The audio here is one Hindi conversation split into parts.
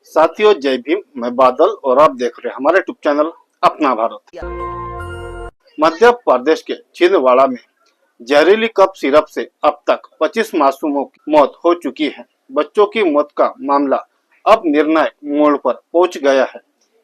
साथियों, जय भीम। मैं बादल और आप देख रहे हैं हमारे यूट्यूब चैनल अपना भारत। मध्य प्रदेश के छिंदवाड़ा में जहरीली कप सिरप से अब तक 25 मासूमों की मौत हो चुकी है। बच्चों की मौत का मामला अब निर्णायक मोड़ पर पहुंच गया है।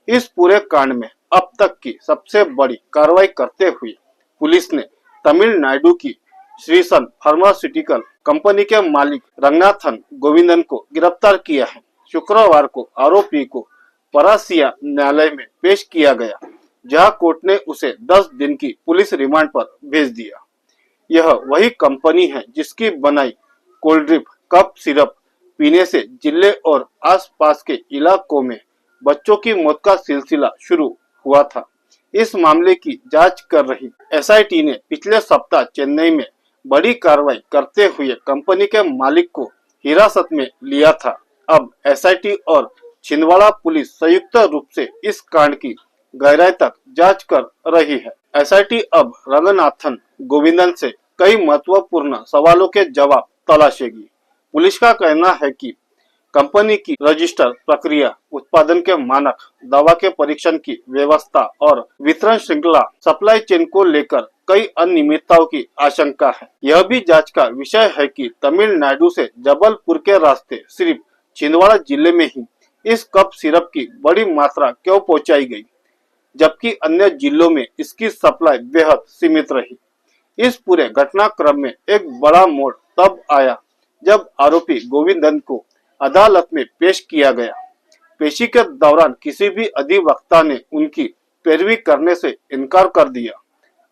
इस पूरे कांड में अब तक की सबसे बड़ी कार्रवाई करते हुए पुलिस ने तमिलनाडु की श्रीसन फार्मास्यूटिकल कंपनी के मालिक रंगनाथन गोविंदन को गिरफ्तार किया है। शुक्रवार को आरोपी को परासिया न्यायालय में पेश किया गया, जहां कोर्ट ने उसे 10 दिन की पुलिस रिमांड पर भेज दिया। यह वही कंपनी है जिसकी बनाई कोल्ड ड्रिंक कप सिरप पीने से जिले और आसपास के इलाकों में बच्चों की मौत का सिलसिला शुरू हुआ था। इस मामले की जांच कर रही एसआईटी ने पिछले सप्ताह चेन्नई में बड़ी कार्रवाई करते हुए कंपनी के मालिक को हिरासत में लिया था। अब एसआईटी और छिंदवाड़ा पुलिस संयुक्त रूप से इस कांड की गहराई तक जांच कर रही है। एसआईटी अब रंगनाथन गोविंदन से कई महत्वपूर्ण सवालों के जवाब तलाशेगी। पुलिस का कहना है कि कंपनी की रजिस्टर प्रक्रिया, उत्पादन के मानक, दवा के परीक्षण की व्यवस्था और वितरण श्रृंखला सप्लाई चेन को लेकर कई अनियमितताओं की आशंका है। यह भी जांच का विषय है कि तमिलनाडु से जबलपुर के रास्ते सिर्फ छिंदवाड़ा जिले में ही इस कप सिरप की बड़ी मात्रा क्यों पहुंचाई गई, जबकि अन्य जिलों में इसकी सप्लाई बेहद सीमित रही। इस पूरे घटनाक्रम में एक बड़ा मोड़ तब आया जब आरोपी गोविंदन को अदालत में पेश किया गया। पेशी के दौरान किसी भी अधिवक्ता ने उनकी पैरवी करने से इनकार कर दिया।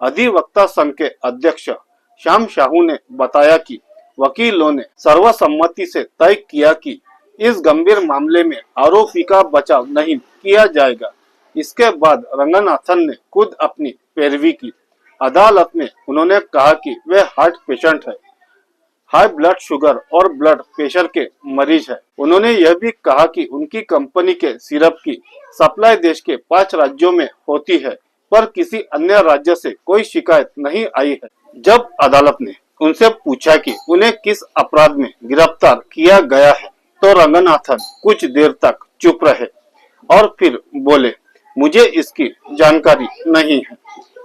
अधिवक्ता संघ के अध्यक्ष श्याम साहू ने बताया कि वकीलों ने सर्वसम्मति से तय किया कि इस गंभीर मामले में आरोपी का बचाव नहीं किया जाएगा। इसके बाद रंगनाथन ने खुद अपनी पैरवी की। अदालत में उन्होंने कहा कि वे हार्ट पेशेंट है, हाई ब्लड शुगर और ब्लड प्रेशर के मरीज है। उन्होंने यह भी कहा कि उनकी कंपनी के सिरप की सप्लाई देश के 5 राज्यों में होती है, पर किसी अन्य राज्य से कोई शिकायत नहीं आई है। जब अदालत ने उनसे पूछा कि उन्हें किस अपराध में गिरफ्तार किया गया है, तो रंगनाथन कुछ देर तक चुप रहे और फिर बोले, मुझे इसकी जानकारी नहीं है।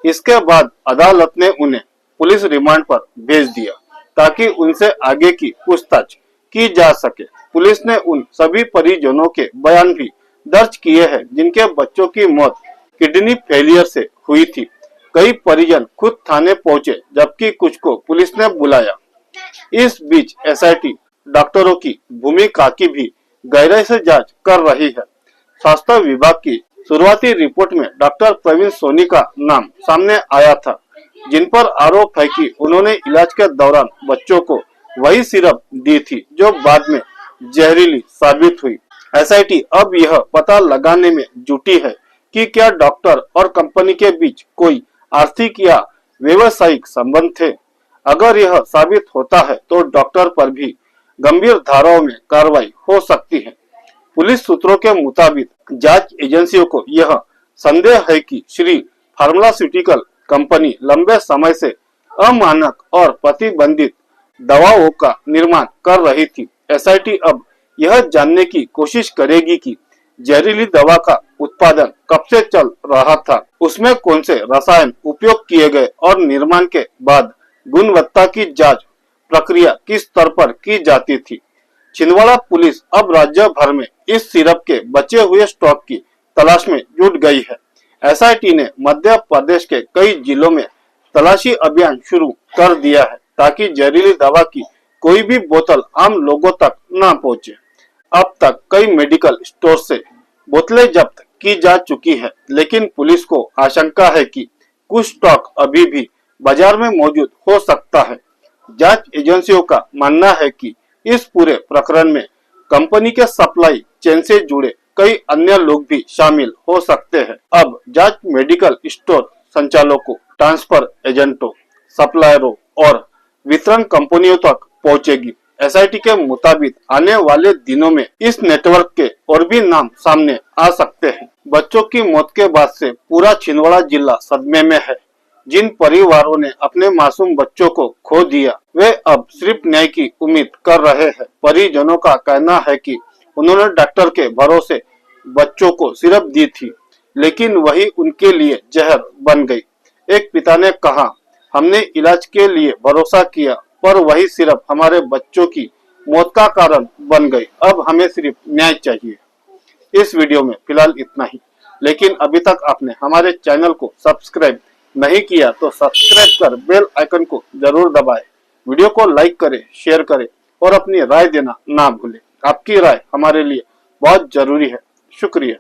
इसके बाद अदालत ने उन्हें पुलिस रिमांड पर भेज दिया ताकि उनसे आगे की पूछताछ की जा सके। पुलिस ने उन सभी परिजनों के बयान भी दर्ज किए हैं जिनके बच्चों की मौत किडनी फेलियर से हुई थी। कई परिजन खुद थाने पहुंचे, जबकि कुछ को पुलिस ने बुलाया। इस बीच एसआईटी डॉक्टरों की भूमिका की भी गहराई से जांच कर रही है। स्वास्थ्य विभाग की शुरुआती रिपोर्ट में डॉक्टर प्रवीण सोनी का नाम सामने आया था, जिन पर आरोप है कि उन्होंने इलाज के दौरान बच्चों को वही सिरप दी थी जो बाद में जहरीली साबित हुई। एसआईटी अब यह पता लगाने में जुटी है कि क्या डॉक्टर और कंपनी के बीच कोई आर्थिक या व्यवसायिक संबंध थे। अगर यह साबित होता है तो डॉक्टर पर भी गंभीर धाराओं में कार्रवाई हो सकती है। पुलिस सूत्रों के मुताबिक जांच एजेंसियों को यह संदेह है कि श्री फार्मास्यूटिकल कंपनी लंबे समय से अमानक और प्रतिबंधित दवाओं का निर्माण कर रही थी। एसआईटी अब यह जानने की कोशिश करेगी कि जहरीली दवा का उत्पादन कब से चल रहा था, उसमें कौन से रसायन उपयोग किए गए और निर्माण के बाद गुणवत्ता की जांच प्रक्रिया किस स्तर पर की जाती थी। छिंदवाड़ा पुलिस अब राज्य भर में इस सिरप के बचे हुए स्टॉक की तलाश में जुट गई है। एसआईटी ने मध्य प्रदेश के कई जिलों में तलाशी अभियान शुरू कर दिया है ताकि जहरीली दवा की कोई भी बोतल आम लोगों तक न पहुंचे। अब तक कई मेडिकल स्टोर से बोतलें जब्त की जा चुकी है, लेकिन पुलिस को आशंका है कि कुछ स्टॉक अभी भी बाजार में मौजूद हो सकता है। जांच एजेंसियों का मानना है कि इस पूरे प्रकरण में कंपनी के सप्लाई चेन से जुड़े कई अन्य लोग भी शामिल हो सकते हैं। अब जांच मेडिकल स्टोर संचालकों, ट्रांसफर एजेंटों, सप्लायरों और वितरण कंपनियों तक पहुंचेगी। एसआईटी के मुताबिक आने वाले दिनों में इस नेटवर्क के और भी नाम सामने आ सकते हैं। बच्चों की मौत के बाद से पूरा छिंदवाड़ा जिला सदमे में है। जिन परिवारों ने अपने मासूम बच्चों को खो दिया, वे अब सिर्फ न्याय की उम्मीद कर रहे हैं। परिजनों का कहना है कि उन्होंने डॉक्टर के भरोसे बच्चों को सिरप दी थी, लेकिन वही उनके लिए जहर बन गई। एक पिता ने कहा, हमने इलाज के लिए भरोसा किया, पर वही सिर्फ हमारे बच्चों की मौत का कारण बन गई। अब हमें सिर्फ न्याय चाहिए। इस वीडियो में फिलहाल इतना ही, लेकिन अभी तक आपने हमारे चैनल को सब्सक्राइब नहीं किया तो सब्सक्राइब कर बेल आइकन को जरूर दबाएं। वीडियो को लाइक करें, शेयर करें और अपनी राय देना ना भूलें। आपकी राय हमारे लिए बहुत जरूरी है। शुक्रिया।